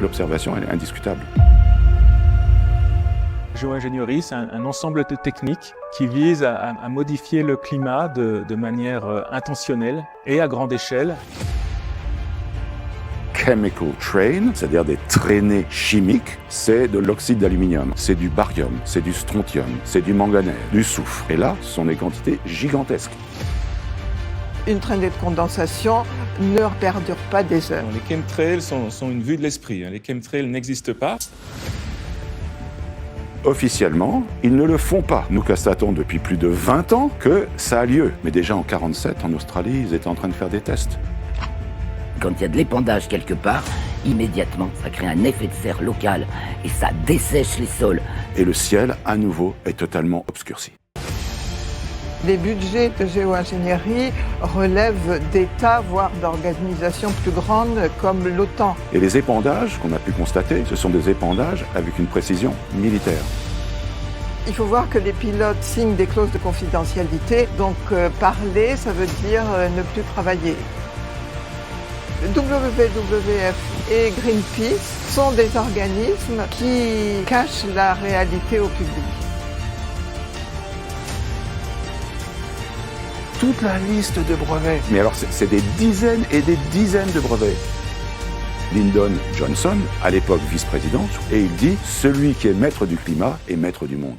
l'observation elle est indiscutable. Géo-ingénierie, c'est un ensemble de techniques qui visent à modifier le climat de manière intentionnelle et à grande échelle. Chemical train, c'est-à-dire des traînées chimiques, c'est de l'oxyde d'aluminium, c'est du barium, c'est du strontium, c'est du manganèse, du soufre. Et là, ce sont des quantités gigantesques. Une traînée de condensation ne perdure pas des heures. Les chemtrails sont une vue de l'esprit. Les chemtrails n'existent pas. Officiellement, ils ne le font pas. Nous constatons depuis plus de 20 ans que ça a lieu. Mais déjà en 1947, en Australie, ils étaient en train de faire des tests. Quand il y a de l'épandage quelque part, immédiatement, ça crée un effet de serre local et ça dessèche les sols. Et le ciel, à nouveau, est totalement obscurci. Les budgets de géo-ingénierie relèvent d'États, voire d'organisations plus grandes comme l'OTAN. Et les épandages qu'on a pu constater, ce sont des épandages avec une précision militaire. Il faut voir que les pilotes signent des clauses de confidentialité, donc parler, ça veut dire ne plus travailler. WWF et Greenpeace sont des organismes qui cachent la réalité au public. Toute la liste de brevets. Mais alors, c'est des dizaines et des dizaines de brevets. Lyndon Johnson, à l'époque vice-président, et il dit « Celui qui est maître du climat est maître du monde ».